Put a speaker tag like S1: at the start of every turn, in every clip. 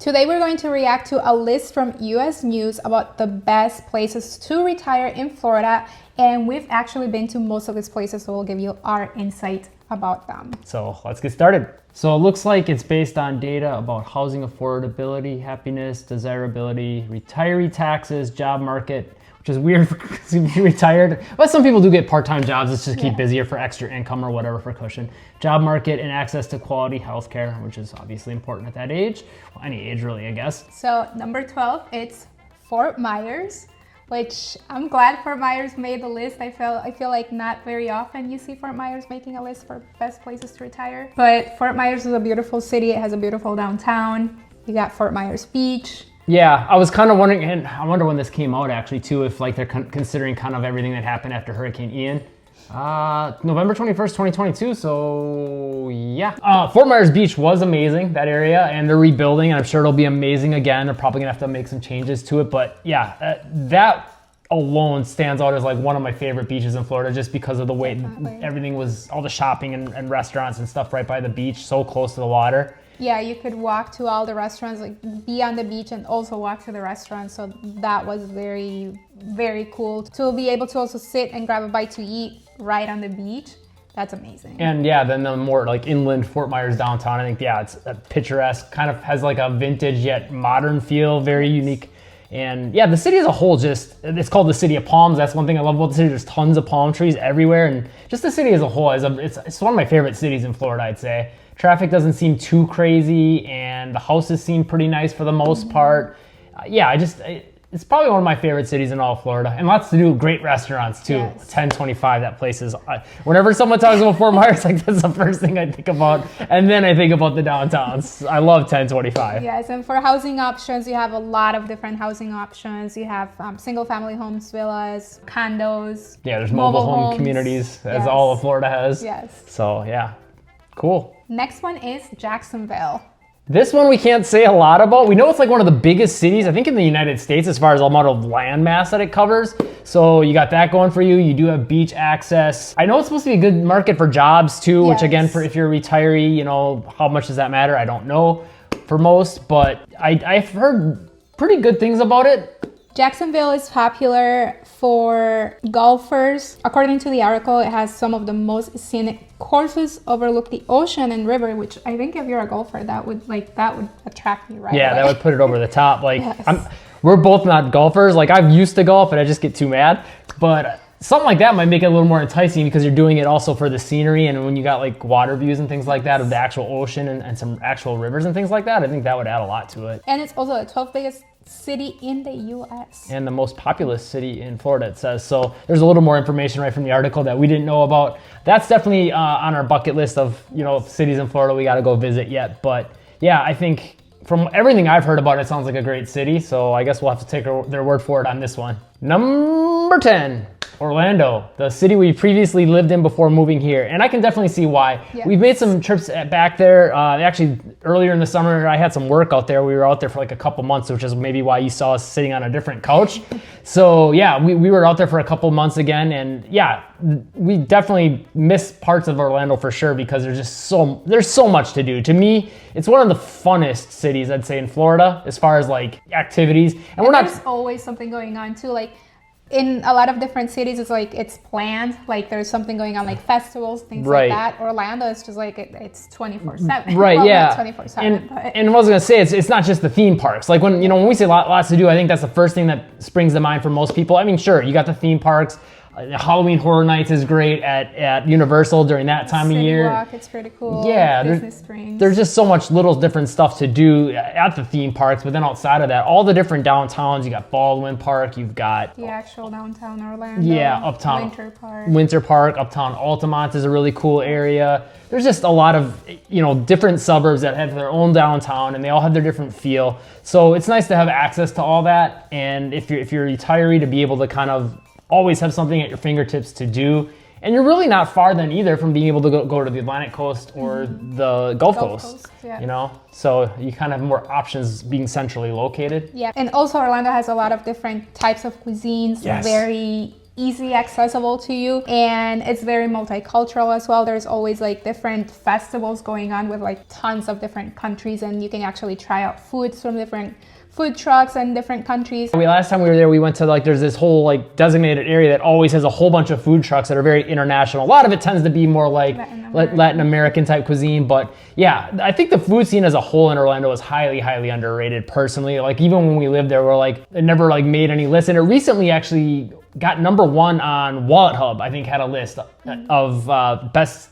S1: Today we're going to react to a list from US News about the best places to retire in Florida, and we've actually been to most of these places, so we'll give you our insight about them.
S2: So let's get started. So it looks like it's based on data about housing affordability, happiness, desirability, retiree taxes, job market, which is weird because if you're retired. But some people do get part-time jobs. Let's just keep busy or for extra income or whatever for cushion. Job market and access to quality healthcare, which is obviously important at that age. Well, any age really, I guess.
S1: So number 12, it's Fort Myers, which I'm glad Fort Myers made the list. I feel like not very often you see Fort Myers making a list for best places to retire. But Fort Myers is a beautiful city. It has a beautiful downtown. You got Fort Myers Beach.
S2: Yeah, I was kind of wondering, and I wonder when this came out actually too, if like they're considering kind of everything that happened after Hurricane Ian. November 21st, 2022, so yeah. Fort Myers Beach was amazing, that area, and they're rebuilding, and I'm sure it'll be amazing again. They're probably gonna have to make some changes to it, but yeah, that alone stands out as like one of my favorite beaches in Florida just because of the way everything was, all the shopping and restaurants and stuff right by the beach, so close to the water.
S1: Yeah, you could walk to all the restaurants, like be on the beach and also walk to the restaurants. So that was very, very cool to be able to also sit and grab a bite to eat right on the beach. That's amazing.
S2: And yeah, then the more like inland Fort Myers downtown, I think, yeah, it's picturesque, kind of has like a vintage yet modern feel, very unique. And yeah, the city as a whole it's called the City of Palms. That's one thing I love about the city. There's tons of palm trees everywhere. And just the city as a whole, it's one of my favorite cities in Florida, I'd say. Traffic doesn't seem too crazy, and the houses seem pretty nice for the most part. Yeah, it's probably one of my favorite cities in all of Florida, and lots to do, great restaurants too. Yes. 1025, that place is, whenever someone talks about Fort Myers, like that's the first thing I think about, and then I think about the downtowns. I love 1025.
S1: Yes, and for housing options, you have a lot of different housing options. You have single family homes, villas, condos.
S2: Yeah, there's mobile home communities, as all of Florida has.
S1: Yes.
S2: So yeah, cool.
S1: Next one is Jacksonville.
S2: This one we can't say a lot about. We know it's like one of the biggest cities, I think, in the United States as far as the amount of land mass that it covers. So you got that going for you. You do have beach access. I know it's supposed to be a good market for jobs too, which again, for if you're a retiree, you know, how much does that matter? I don't know for most, but I've heard pretty good things about it.
S1: Jacksonville is popular for golfers. According to the article, it has some of the most scenic courses overlook the ocean and river, which I think if you're a golfer, that would attract me right away.
S2: That would put it over the top. Like we're both not golfers. Like I'm used to golf and I just get too mad. But something like that might make it a little more enticing because you're doing it also for the scenery, and when you got like water views and things like that of the actual ocean and some actual rivers and things like that, I think that would add a lot to it.
S1: And it's also the 12th biggest city in the U.S.
S2: and the most populous city in Florida, it says. So there's a little more information right from the article that we didn't know about. That's definitely on our bucket list of, you know, cities in Florida we got to go visit yet. But yeah, I think from everything I've heard about it, sounds like a great city. So I guess we'll have to take their word for it on this one. Number 10. Orlando, the city we previously lived in before moving here. And I can definitely see why. Yes. We've made some trips back there. Actually, earlier in the summer, I had some work out there. We were out there for like a couple months, which is maybe why you saw us sitting on a different couch. So yeah, we were out there for a couple months again. And yeah, we definitely miss parts of Orlando for sure because there's so much to do. To me, it's one of the funnest cities, I'd say, in Florida as far as like activities. And
S1: there's always something going on too. Like, in a lot of different cities, it's planned. Like there's something going on, like festivals, things like that. Orlando is just like it's 24/7.
S2: Right.
S1: Well,
S2: yeah.
S1: 24/7.
S2: And what I was gonna say, it's not just the theme parks. Like when we say lots to do, I think that's the first thing that springs to mind for most people. I mean, sure, you got the theme parks. Halloween Horror Nights is great at Universal during that time of year.
S1: Walk, it's pretty cool.
S2: Yeah, there's just so much little different stuff to do at the theme parks, but then outside of that, all the different downtowns, you got Baldwin Park, you've got
S1: the actual downtown Orlando.
S2: Yeah, Uptown
S1: Winter
S2: Park, Uptown Altamont is a really cool area. There's just a lot of, you know, different suburbs that have their own downtown, and they all have their different feel. So it's nice to have access to all that, and if you're a retiree, to be able to kind of always have something at your fingertips to do. And you're really not far then either from being able to go to the Atlantic coast or the Gulf Coast, you know? So you kind of have more options being centrally located.
S1: Yeah, and also Orlando has a lot of different types of cuisines, very easy accessible to you, and it's very multicultural as well. There's always like different festivals going on with like tons of different countries, and you can actually try out foods from different food trucks in different countries.
S2: Last time we were there, we went to like, there's this whole like designated area that always has a whole bunch of food trucks that are very international. A lot of it tends to be more like Latin American type cuisine, but yeah, I think the food scene as a whole in Orlando is highly, highly underrated personally. Like even when we lived there, we're like, it never like made any list, and it recently actually got #1 on Wallet Hub. I think had a list of best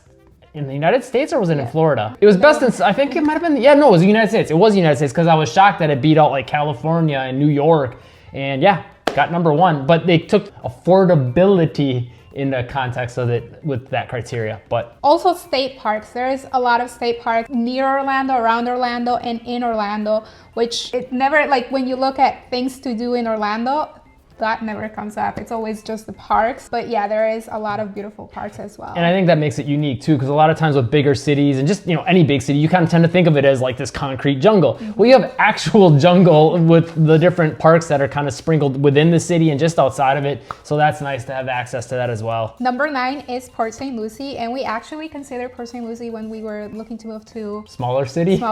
S2: in the United States, or was it in Florida? It was best in, I think it might have been, it was the United States. It was the United States, because I was shocked that it beat out like California and New York, and yeah, got #1. But they took affordability into context of it with that criteria. But
S1: also state parks. There is a lot of state parks near Orlando, around Orlando, and in Orlando, which it never, like when you look at things to do in Orlando, that never comes up. It's always just the parks. But yeah, there is a lot of beautiful parks as well.
S2: And I think that makes it unique too, because a lot of times with bigger cities and just, any big city, you kind of tend to think of it as like this concrete jungle. Well, you have actual jungle with the different parks that are kind of sprinkled within the city and just outside of it. So that's nice to have access to that as well.
S1: Number 9 is Port St. Lucie. And we actually considered Port St. Lucie when we were looking to move to
S2: smaller city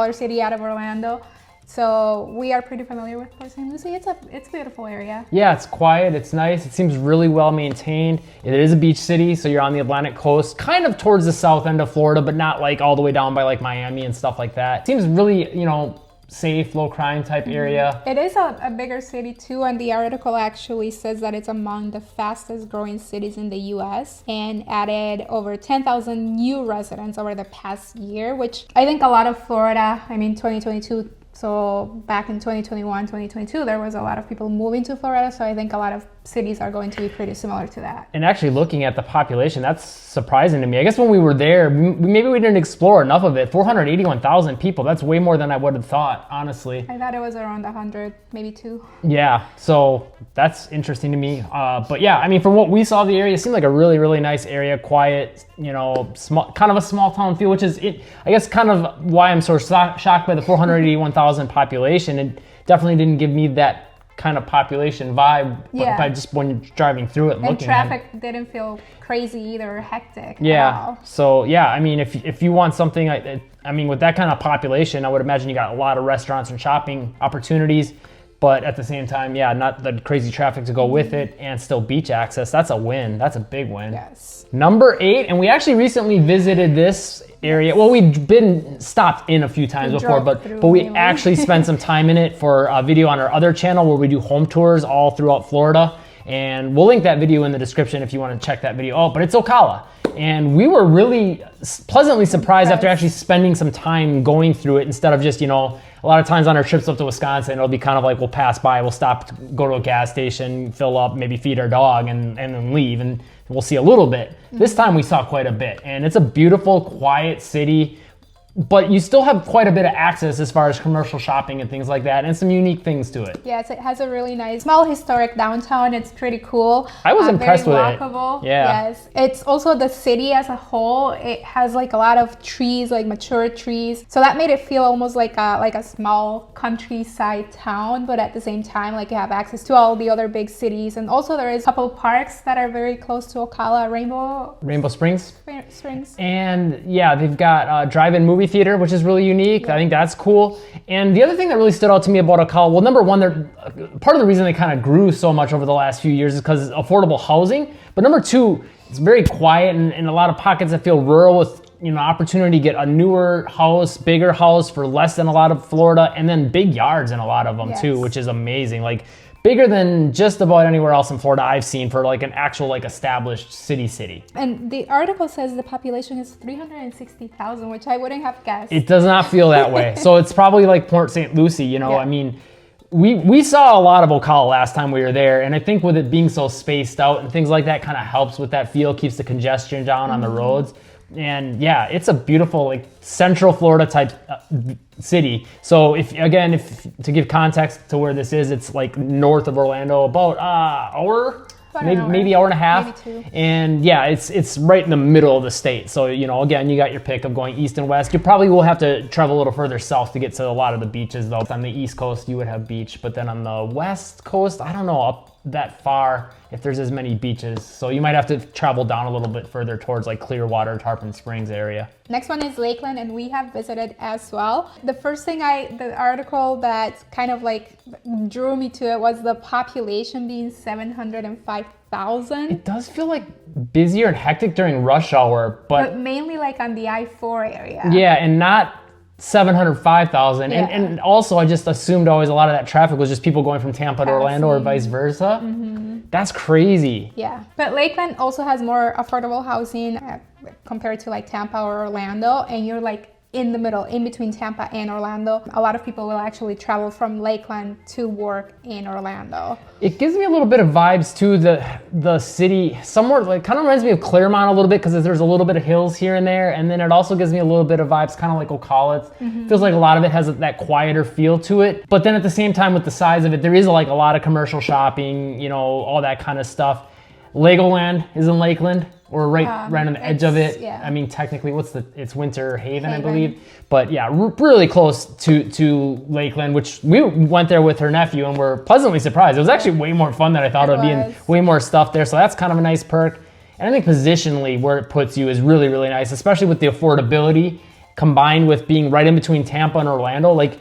S1: out of Orlando. So we are pretty familiar with Port St. Lucie. It's a beautiful area.
S2: Yeah, it's quiet, it's nice, it seems really well maintained. It is a beach city, so you're on the Atlantic coast, kind of towards the south end of Florida, but not like all the way down by like Miami and stuff like that. It seems really, safe, low crime type area.
S1: It is a bigger city too, and the article actually says that it's among the fastest growing cities in the US and added over 10,000 new residents over the past year, which I think a lot of Florida, 2022, so back in 2021, 2022, there was a lot of people moving to Florida. So I think a lot of cities are going to be pretty similar to that.
S2: And actually looking at the population, that's surprising to me. I guess when we were there, maybe we didn't explore enough of it. 481,000 people, that's way more than I would have thought, honestly.
S1: I thought it was around 100, maybe 2.
S2: Yeah, so that's interesting to me. But yeah, from what we saw of the area, it seemed like a really, really nice area, quiet, small, kind of a small town feel, which is, I guess, kind of why I'm so shocked by the 481,000 population. It definitely didn't give me that kind of population vibe, by just when you're driving through it and looking at it.
S1: And traffic didn't feel crazy either, or hectic
S2: at
S1: all.
S2: So yeah, if you want something with that kind of population, I would imagine you got a lot of restaurants and shopping opportunities, but at the same time, not the crazy traffic to go with it, and still beach access. That's a win. That's a big win.
S1: Yes.
S2: Number 8, and we actually recently visited this area. Well, we'd been stopped in a few times before, but we actually spent some time in it for a video on our other channel where we do home tours all throughout Florida. And we'll link that video in the description if you want to check that video out. But it's Okala. And we were really pleasantly surprised after actually spending some time going through it, instead of just, a lot of times on our trips up to Wisconsin, it'll be kind of like we'll pass by, we'll stop, go to a gas station, fill up, maybe feed our dog, and then leave. And we'll see a little bit. This time we saw quite a bit. And it's a beautiful, quiet city, but you still have quite a bit of access as far as commercial shopping and things like that, and some unique things to it.
S1: Yes, it has a really nice, small historic downtown. It's pretty cool.
S2: I was impressed with
S1: walkable.
S2: It. Yeah.
S1: Yes. It's also the city as a whole. It has like a lot of trees, like mature trees. So that made it feel almost like a small countryside town, but at the same time, like you have access to all the other big cities. And also there is a couple parks that are very close to Okala,
S2: Rainbow Springs.
S1: Springs.
S2: And yeah, they've got a drive-in movie theater, which is really unique. Yeah. I think that's cool. And the other thing that really stood out to me about Okala, well, number one, part of the reason they kind of grew so much over the last few years is because affordable housing. But number two, it's very quiet, and in a lot of pockets that feel rural, with opportunity to get a newer house, bigger house for less than a lot of Florida, and then big yards in a lot of them too, which is amazing. Like bigger than just about anywhere else in Florida I've seen for like an actual like established city. And
S1: the article says the population is 360,000, which I wouldn't have guessed.
S2: It does not feel that way. So it's probably like Port St. Lucie, I mean, we saw a lot of Okala last time we were there, and I think with it being so spaced out and things like that kind of helps with that feel, keeps the congestion down on the roads. And yeah, it's a beautiful like Central Florida type city. So if to give context to where this is, it's like north of Orlando, about maybe hour and a half.
S1: Maybe 2.
S2: And yeah, it's right in the middle of the state. So again, you got your pick of going east and west. You probably will have to travel a little further south to get to a lot of the beaches though. On the east coast you would have beach, but then on the west coast, I don't know, up that far if there's as many beaches. So you might have to travel down a little bit further towards like Clearwater, Tarpon Springs area.
S1: Next one is Lakeland, and we have visited as well. The first thing the article that kind of like drew me to it was the population being 705,000.
S2: It does feel like busier and hectic during rush hour, but
S1: mainly like on the I-4 area.
S2: Yeah, and not 705,000.
S1: Yeah.
S2: And also I just assumed always a lot of that traffic was just people going from Tampa to Orlando or vice versa. That's crazy.
S1: Yeah, but Lakeland also has more affordable housing compared to like Tampa or Orlando, and you're like in the middle, in between Tampa and Orlando. A lot of people will actually travel from Lakeland to work in Orlando.
S2: It gives me a little bit of vibes too, the city, somewhere like kind of reminds me of Claremont a little bit because there's a little bit of hills here and there, and then it also gives me a little bit of vibes kind of like Okala. It feels like a lot of it has that quieter feel to it, but then at the same time with the size of it, there is like a lot of commercial shopping, you know, all that kind of stuff. Legoland is in Lakeland. Or right on the edge of it.
S1: Yeah.
S2: I mean, technically, it's Winter Haven, I believe. But yeah, really close to Lakeland, which we went there with her nephew and were pleasantly surprised. It was actually way more fun than I thought it would be, and way more stuff there. So that's kind of a nice perk. And I think positionally, where it puts you is really, really nice, especially with the affordability combined with being right in between Tampa and Orlando. Like,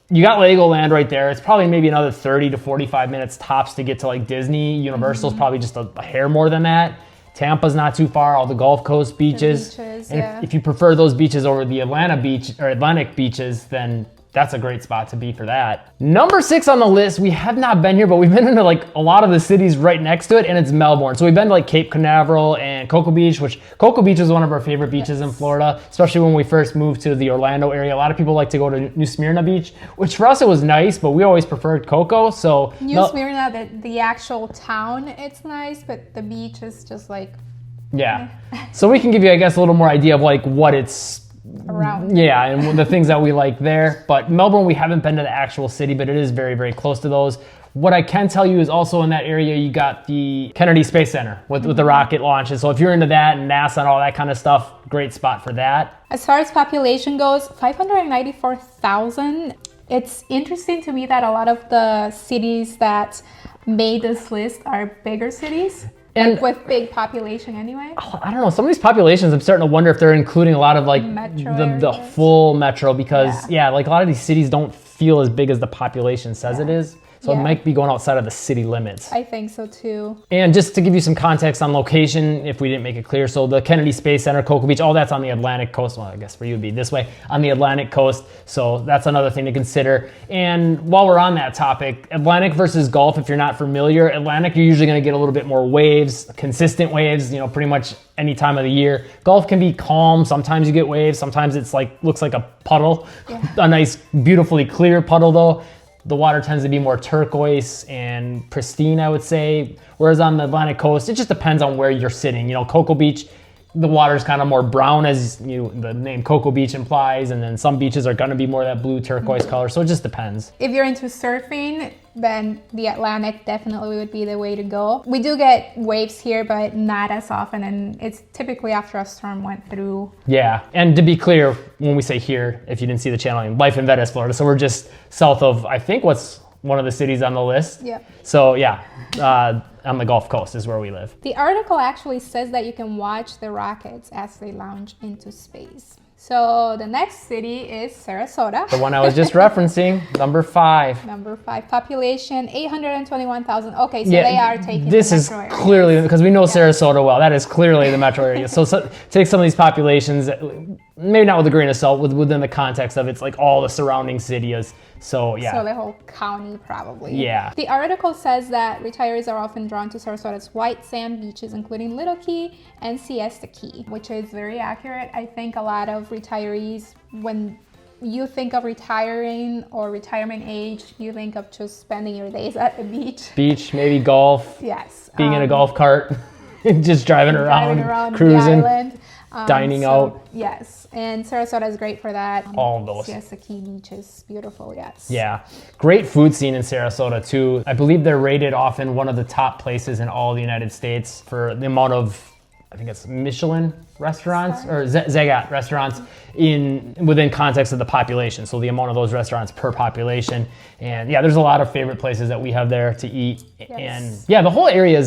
S2: you got Legoland right there. It's probably maybe another 30 to 45 minutes tops to get to like Disney. Universal's probably just a hair more than that. Tampa's not too far, all the Gulf Coast beaches. And if you prefer those beaches over the Atlantic beaches, then that's a great spot to be for that. Number 6 on the list, we have not been here, but we've been into like a lot of the cities right next to it, and it's Melbourne. So we've been to like Cape Canaveral and Cocoa Beach, which Cocoa Beach is one of our favorite beaches in Florida, especially when we first moved to the Orlando area. A lot of people like to go to New Smyrna Beach, which for us it was nice, but we always preferred Cocoa. So
S1: New Smyrna, the actual town, it's nice, but the beach is just like...
S2: Yeah. So we can give you, I guess, a little more idea of like what it's
S1: around.
S2: Yeah, and the things that we like there. But Melbourne, we haven't been to the actual city, but it is very, very close to those. What I can tell you is also in that area, you got the Kennedy Space Center with the rocket launches. So if you're into that and NASA and all that kind of stuff, great spot for that.
S1: As far as population goes, 594,000. It's interesting to me that a lot of the cities that made this list are bigger cities. And like with big population anyway. I
S2: don't know. Some of these populations, I'm starting to wonder if they're including a lot of like the full metro because like a lot of these cities don't feel as big as the population says it is. So it might be going outside of the city limits.
S1: I think so too.
S2: And just to give you some context on location, if we didn't make it clear, so the Kennedy Space Center, Cocoa Beach, all that's on the Atlantic coast. Well, I guess for you it'd be this way, on the Atlantic coast. So that's another thing to consider. And while we're on that topic, Atlantic versus Gulf, if you're not familiar, Atlantic, you're usually gonna get a little bit more waves, consistent waves, you know, pretty much any time of the year. Gulf can be calm. Sometimes you get waves. Sometimes it's like, looks like a puddle, a nice, beautifully clear puddle though. The water tends to be more turquoise and pristine, I would say. Whereas on the Atlantic coast, it just depends on where you're sitting. You know, Cocoa Beach, the water's kind of more brown, as the name Cocoa Beach implies, and then some beaches are going to be more that blue turquoise color, so it just depends.
S1: If you're into surfing, then the Atlantic definitely would be the way to go. We do get waves here, but not as often, and it's typically after a storm went through.
S2: Yeah, and to be clear, when we say here, if you didn't see the channel, life in Venice, Florida, so we're just south of, I think, what's one of the cities on the list.
S1: Yeah.
S2: So yeah, on the Gulf Coast is where we live.
S1: The article actually says that you can watch the rockets as they launch into space. So the next city is Sarasota.
S2: The one I was just referencing, number 5.
S1: Number 5, population 821,000. Okay, so they are taking
S2: this
S1: the
S2: is
S1: metro area.
S2: Clearly, because we know Sarasota well, that is clearly the metro area. So take some of these populations, maybe not with a grain of salt, within the context of it's like all the surrounding cities. So yeah.
S1: So the whole county probably.
S2: Yeah.
S1: The article says that retirees are often drawn to Sarasota's white sand beaches, including Little Key and Siesta Key, which is very accurate. I think a lot of retirees, when you think of retiring or retirement age, you think of just spending your days at the beach.
S2: Beach, maybe golf.
S1: Yes.
S2: Being in a golf cart, just driving around cruising.
S1: The island.
S2: Dining out.
S1: Yes, and Sarasota is great for that.
S2: All of those.
S1: Siesta Key Beach is beautiful, yes.
S2: Yeah, great food scene in Sarasota too. I believe they're rated often one of the top places in all of the United States for the amount of I think it's Michelin restaurants or Zagat restaurants within context of the population. So the amount of those restaurants per population. And yeah, there's a lot of favorite places that we have there to eat.
S1: Yes.
S2: And yeah, the whole area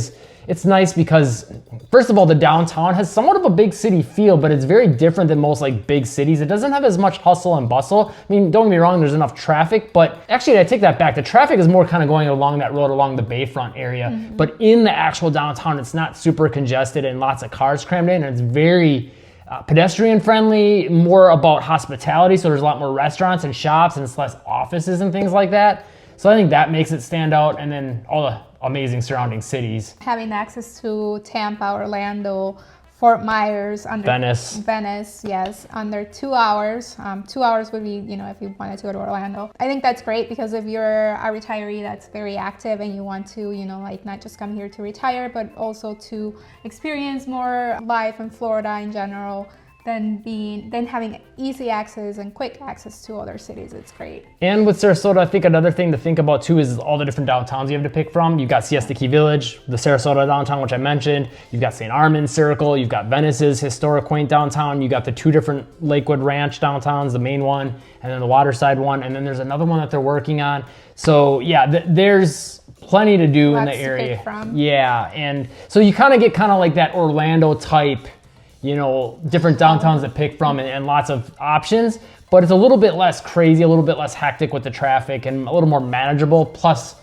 S2: it's nice because first of all, the downtown has somewhat of a big city feel, but it's very different than most like big cities. It doesn't have as much hustle and bustle. I mean, don't get me wrong, there's enough traffic, but actually I take that back. The traffic is more kind of going along that road along the Bayfront area, but in the actual downtown, it's not super congested and lots of cars crammed in, and it's very pedestrian friendly, more about hospitality. So there's a lot more restaurants and shops and it's less offices and things like that. So I think that makes it stand out. And then all the amazing surrounding cities.
S1: Having access to Tampa, Orlando, Fort Myers, Venice, yes, under 2 hours. 2 hours would be, if you wanted to go to Orlando. I think that's great because if you're a retiree that's very active and you want to, not just come here to retire, but also to experience more life in Florida in general, then having easy access and quick access to other cities, it's great.
S2: And with Sarasota, I think another thing to think about too is all the different downtowns you have to pick from. You've got Siesta Key Village, the Sarasota downtown, which I mentioned. You've got St. Armand's Circle. You've got Venice's historic quaint downtown. You got the two different Lakewood Ranch downtowns, the main one, and then the waterside one. And then there's another one that they're working on. So yeah, there's plenty to do in the area.
S1: To pick from.
S2: Yeah, and so you kind of get like that Orlando type, different downtowns to pick from and lots of options, but it's a little bit less crazy, a little bit less hectic with the traffic and a little more manageable. Plus,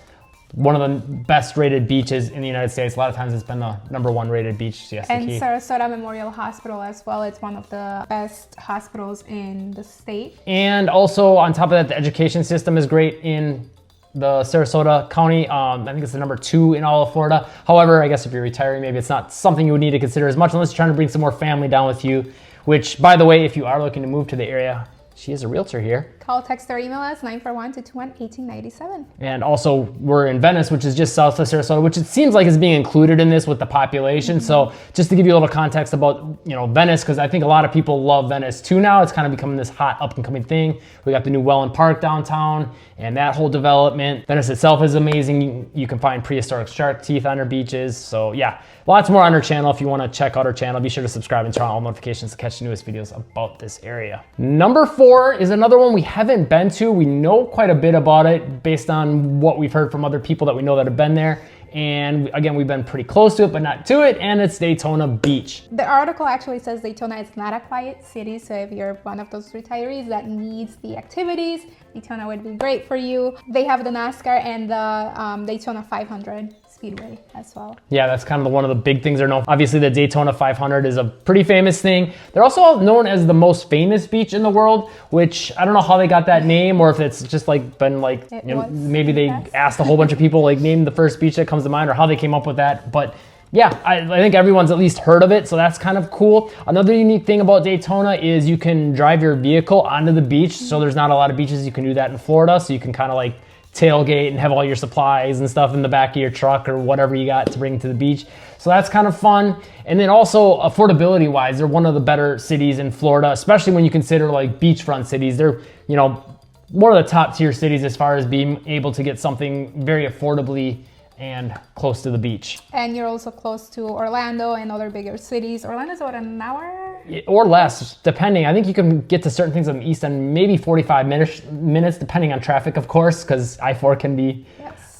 S2: one of the best rated beaches in the United States. A lot of times it's been the #1 rated beach, Siesta
S1: And
S2: Key.
S1: Sarasota Memorial Hospital as well. It's one of the best hospitals in the state.
S2: And also on top of that, the education system is great in the Sarasota County. I think it's the #2 in all of Florida. However, I guess if you're retiring, maybe it's not something you would need to consider as much unless you're trying to bring some more family down with you, which, by the way, if you are looking to move to the area, she is a realtor here.
S1: Call, text, or email us 941-221-1897.
S2: And also we're in Venice, which is just south of Sarasota, which it seems like is being included in this with the population. So just to give you a little context about, Venice, because I think a lot of people love Venice too now. It's kind of becoming this hot up and coming thing. We got the new Welland Park downtown and that whole development. Venice itself is amazing. You can find prehistoric shark teeth on our beaches. So yeah, lots more on our channel. If you want to check out our channel, be sure to subscribe and turn on all notifications to catch the newest videos about this area. #4 is another one we haven't been to. We know quite a bit about it based on what we've heard from other people that we know that have been there. And again, we've been pretty close to it, but not to it. And it's Daytona Beach.
S1: The article actually says Daytona is not a quiet city. So if you're one of those retirees that needs the activities, Daytona would be great for you. They have the NASCAR and the Daytona 500 Speedway as well.
S2: Yeah, that's kind of one of the big things they're known for. Obviously, the Daytona 500 is a pretty famous thing. They're also known as the most famous beach in the world, which I don't know how they got that name, or if it's just been maybe they asked a whole bunch of people name the first beach that comes to mind, or how they came up with that. But yeah, I think everyone's at least heard of it, so that's kind of cool. Another unique thing about Daytona is you can drive your vehicle onto the beach. So there's not a lot of beaches you can do that in Florida. So you can kind of tailgate and have all your supplies and stuff in the back of your truck or whatever you got to bring to the beach. So that's kind of fun. And then also affordability wise, they're one of the better cities in Florida, especially when you consider beachfront cities. They're, one of the top tier cities as far as being able to get something very affordably and close to the beach.
S1: And you're also close to Orlando and other bigger cities. Orlando's about an hour?
S2: Or less, depending. I think you can get to certain things on the east end, maybe 45 minutes, depending on traffic, of course, because I-4 can be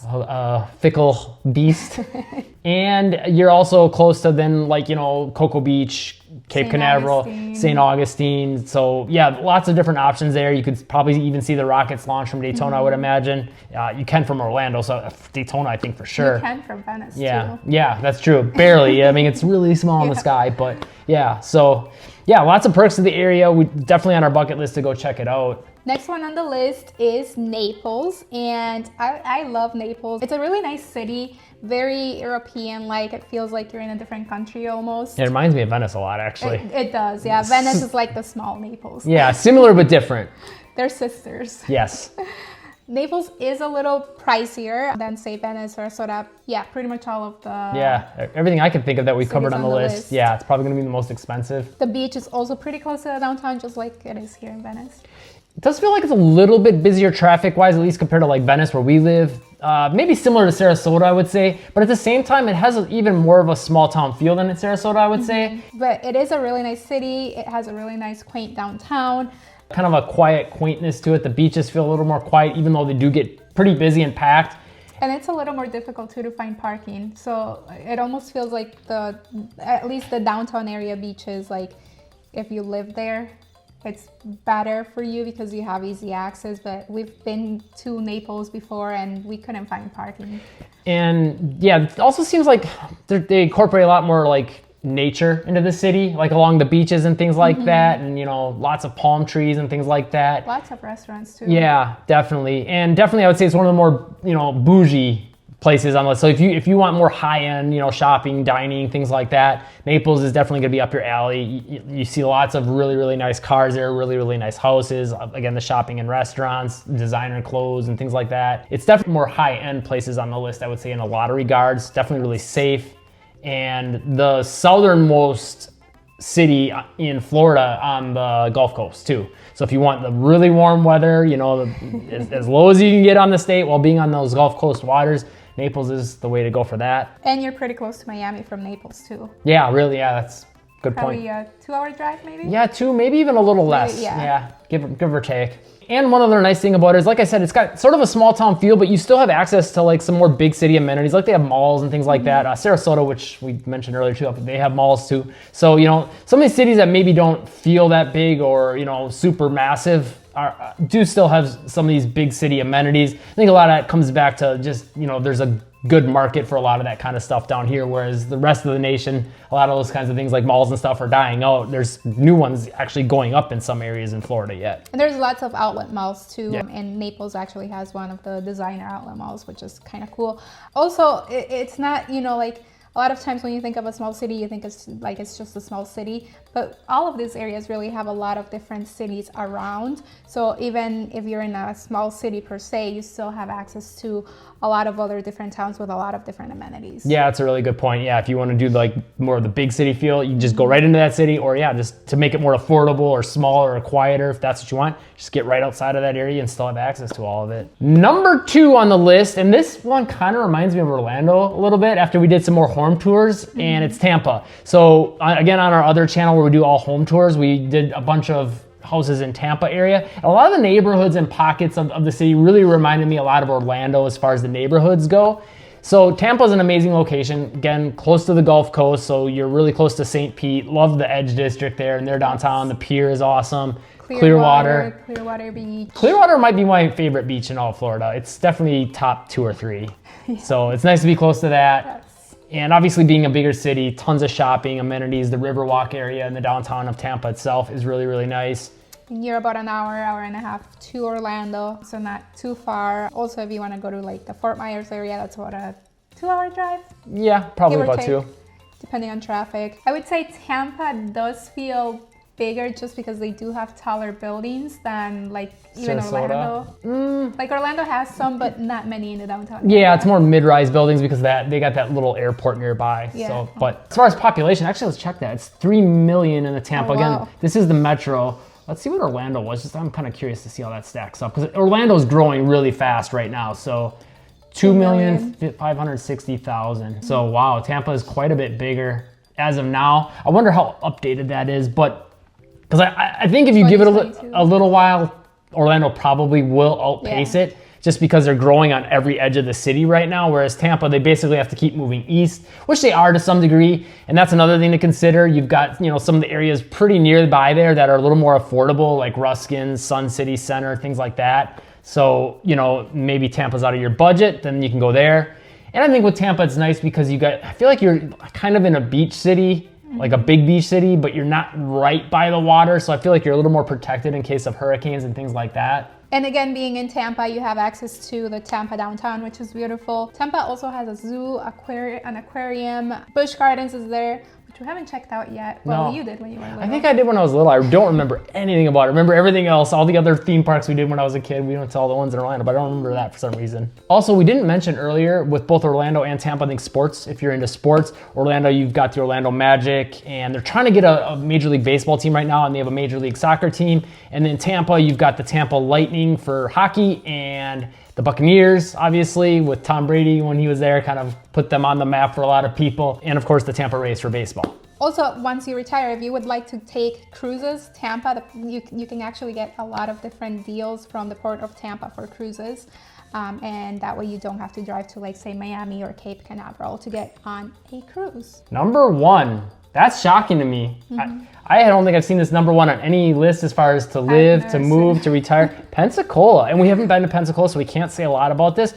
S2: a fickle beast. And you're also close to then Cocoa Beach, Cape Canaveral, St. Augustine. So yeah, lots of different options there. You could probably even see the rockets launch from Daytona, I would imagine. You can from Orlando, so Daytona, I think for sure.
S1: You can from Venice too.
S2: Yeah, that's true. Barely. I mean, it's really small in the sky, but yeah. So yeah, lots of perks to the area. We definitely on our bucket list to go check it out.
S1: Next one on the list is Naples, and I love Naples. It's a really nice city, very European-like. It feels like you're in a different country almost.
S2: It reminds me of Venice a lot, actually.
S1: It does, yeah. Venice is like the small Naples.
S2: Yeah, similar but different.
S1: They're sisters.
S2: Yes.
S1: Naples is a little pricier than, say, Venice or Sarasota. Yeah, pretty much all of the...
S2: Yeah, everything I can think of that we covered on the list. Yeah, it's probably going to be the most expensive.
S1: The beach is also pretty close to the downtown, just like it is here in Venice.
S2: It does feel like it's a little bit busier traffic-wise, at least compared to like Venice where we live. Maybe similar to Sarasota, I would say. But at the same time, it has even more of a small town feel than in Sarasota, I would say.
S1: But it is a really nice city. It has a really nice, quaint downtown.
S2: Kind of a quiet quaintness to it. The beaches feel a little more quiet, even though they do get pretty busy and packed.
S1: And it's a little more difficult too to find parking. So it almost feels like at least the downtown area beaches, like if you live there, it's better for you because you have easy access. But we've been to Naples before and we couldn't find parking. And yeah, it also seems like they incorporate a lot more like nature into the city, like along the beaches and things like that, and lots of palm trees and things like that. Lots of restaurants too. Yeah, definitely. And definitely I would say it's one of the more bougie places on the list. So if you want more high-end shopping, dining, things like that, Naples is definitely going to be up your alley. You see lots of really nice cars there, really nice houses, again the shopping and restaurants, designer clothes and things like that. It's definitely more high-end places on the list, I would say, in a lot of regards. Definitely really safe. And the southernmost city in Florida on the Gulf Coast too. So if you want the really warm weather, as low as you can get on the state while being on those Gulf Coast waters, Naples is the way to go for that. And you're pretty close to Miami from Naples too. Yeah, really, yeah, that's a good point. Probably a 2-hour drive maybe? Yeah, 2, maybe even a little less. Yeah, give or take. And one other nice thing about it is, like I said, it's got sort of a small town feel, but you still have access to like some more big city amenities. Like they have malls and things like that. Sarasota, which we mentioned earlier too, they have malls too. So, some of these cities that maybe don't feel that big or, super massive do still have some of these big city amenities. I think a lot of that comes back to just, there's a good market for a lot of that kind of stuff down here, whereas the rest of the nation, a lot of those kinds of things like malls and stuff are dying out. There's new ones actually going up in some areas in Florida yet. And there's lots of outlet malls too. Yeah. And Naples actually has one of the designer outlet malls, which is kind of cool. Also, it's not, like a lot of times when you think of a small city, you think it's just a small city, but all of these areas really have a lot of different cities around. So even if you're in a small city per se, you still have access to a lot of other different towns with a lot of different amenities. Yeah, that's a really good point. Yeah, if you want to do like more of the big city feel, you just go right into that city, or just to make it more affordable or smaller or quieter, if that's what you want, just get right outside of that area and still have access to all of it. Number 2 on the list, and this one kind of reminds me of Orlando a little bit after we did some more home tours, and it's Tampa. So again, on our other channel where we do all home tours, we did a bunch of houses in Tampa area. A lot of the neighborhoods and pockets of the city really reminded me a lot of Orlando as far as the neighborhoods go. So Tampa is an amazing location, again, close to the Gulf Coast, so you're really close to St. Pete. Love the Edge District there, and they're downtown. The pier is awesome. Clearwater Beach. Clearwater might be my favorite beach in all of Florida. It's definitely top 2 or 3. Yeah. So it's nice to be close to that. Yes. And obviously being a bigger city, tons of shopping, amenities. The Riverwalk area and the downtown of Tampa itself is really nice. You're about an hour and a half to Orlando, so not too far. Also, if you want to go to like the Fort Myers area, that's about a 2-hour drive. Yeah, probably about 2. Depending on traffic. I would say Tampa does feel bigger just because they do have taller buildings than like even Sarasota. Orlando. Like Orlando has some, but not many in the downtown. Yeah, it's more mid-rise buildings because they got that little airport nearby. Yeah. So, but as far as population, actually, let's check that. It's 3 million in the Tampa. Again, this is the metro. Let's see what Orlando was. I'm kind of curious to see how that stacks up because Orlando's growing really fast right now. So 2,560,000. So wow, Tampa is quite a bit bigger as of now. I wonder how updated that is, but because I think if you give it a little while, Orlando probably will outpace it just because they're growing on every edge of the city right now. Whereas Tampa, they basically have to keep moving east, which they are to some degree. And that's another thing to consider. You've got, some of the areas pretty nearby there that are a little more affordable, like Ruskin, Sun City Center, things like that. So, maybe Tampa's out of your budget, then you can go there. And I think with Tampa, it's nice because I feel like you're kind of in a beach city, like a big beach city, but you're not right by the water. So I feel like you're a little more protected in case of hurricanes and things like that. And again, being in Tampa, you have access to the Tampa downtown, which is beautiful. Tampa also has a zoo, an aquarium, Busch Gardens is there, which we haven't checked out yet.
S2: No.
S1: Well, you did when you were little.
S2: I think I did when I was little. I don't remember anything about it. I remember everything else, all the other theme parks we did when I was a kid. We went to all the ones in Orlando, but I don't remember that for some reason. Also, we didn't mention earlier with both Orlando and Tampa, I think sports, if you're into sports, Orlando, you've got the Orlando Magic, and they're trying to get a Major League Baseball team right now, and they have a Major League Soccer team. And then Tampa, you've got the Tampa Lightning for hockey, and the Buccaneers, obviously, with Tom Brady when he was there, kind of put them on the map for a lot of people. And of course, the Tampa Rays for baseball.
S1: Also, once you retire, if you would like to take cruises, Tampa, you can actually get a lot of different deals from the port of Tampa for cruises. And that way you don't have to drive to, like, say, Miami or Cape Canaveral to get on a cruise.
S2: Number one. That's shocking to me. I don't think I've seen this number one on any list as far as to live, to move, to retire. Pensacola. And we haven't been to Pensacola, so we can't say a lot about this.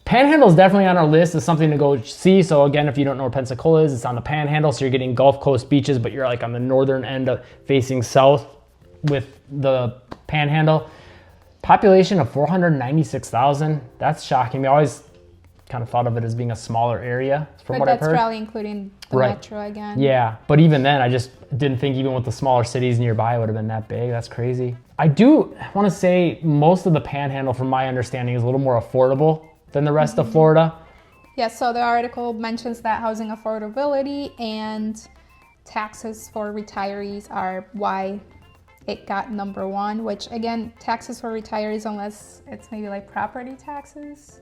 S2: Panhandle is definitely on our list as something to go see. So again, if you don't know where Pensacola is, it's on the Panhandle. So you're getting Gulf Coast beaches, but you're like on the northern end of facing south with the Panhandle. Population of 496,000. That's shocking me. I always kind of thought of it as being a smaller area from what I've heard.
S1: But that's probably including the metro again.
S2: Yeah, but even then, I just didn't think even with the smaller cities nearby it would have been that big. That's crazy. I do want to say most of the Panhandle, from my understanding, is a little more affordable than the rest of Florida.
S1: Yeah, so the article mentions that housing affordability and taxes for retirees are why it got number one, which again, taxes for retirees, unless it's maybe like property taxes.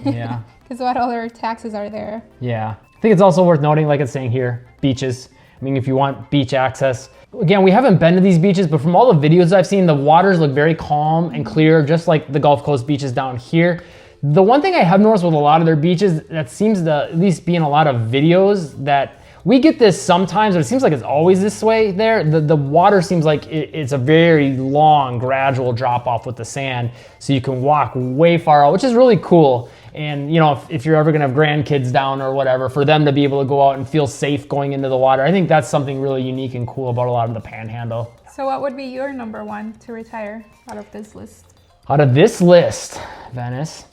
S2: Yeah.
S1: Because what other taxes are there?
S2: Yeah. I think it's also worth noting, like it's saying here, beaches. I mean, if you want beach access. Again, we haven't been to these beaches, but from all the videos I've seen, the waters look very calm and clear, just like the Gulf Coast beaches down here. The one thing I have noticed with a lot of their beaches, that seems to at least be in a lot of videos, that we get this sometimes, but it seems like it's always this way there. The water seems like it's a very long, gradual drop off with the sand. So you can walk way far out, which is really cool. And you know, if you're ever gonna have grandkids down or whatever, for them to be able to go out and feel safe going into the water, I think that's something really unique and cool about a lot of the Panhandle.
S1: So what would be your number one to retire out of this list?
S2: Out of this list, Venice,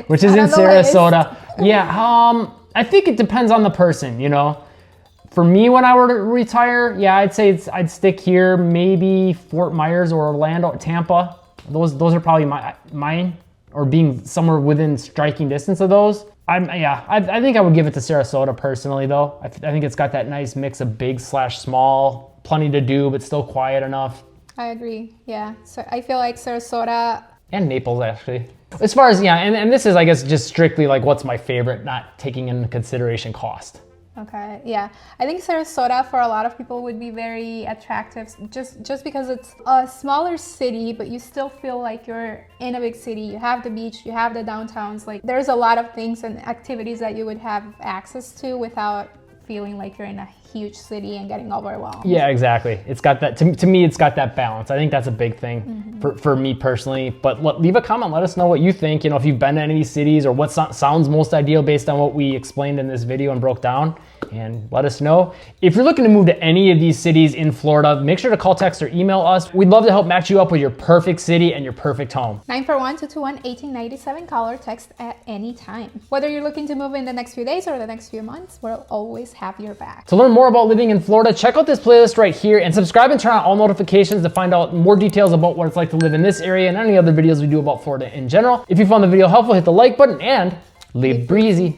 S2: which is in Sarasota. Yeah, I think it depends on the person, you know. For me, when I were to retire, yeah, I'd say I'd stick here, maybe Fort Myers or Orlando, Tampa. Those are probably mine, or being somewhere within striking distance of those. I think I would give it to Sarasota personally, though. I think it's got that nice mix of big/small, plenty to do, but still quiet enough.
S1: I agree, yeah. So I feel like Sarasota...
S2: And Naples, actually. As far as, yeah, and this is, I guess, just strictly like what's my favorite, not taking into consideration cost.
S1: Okay, yeah. I think Sarasota for a lot of people would be very attractive just because it's a smaller city, but you still feel like you're in a big city. You have the beach, you have the downtowns. Like there's a lot of things and activities that you would have access to without feeling like you're in a huge city and getting overwhelmed. Yeah, exactly. It's got that, to me, it's got that balance. I think that's a big thing for me personally. But leave a comment, let us know what you think. You know, if you've been to any of these cities or what sounds most ideal based on what we explained in this video and broke down. And let us know. If you're looking to move to any of these cities in Florida, make sure to call, text, or email us. We'd love to help match you up with your perfect city and your perfect home. 941-221-1897. Call or text at any time. Whether you're looking to move in the next few days or the next few months, we'll always have your back. To learn more about living in Florida, check out this playlist right here and subscribe and turn on all notifications to find out more details about what it's like to live in this area and any other videos we do about Florida in general. If you found the video helpful, hit the like button and live breezy.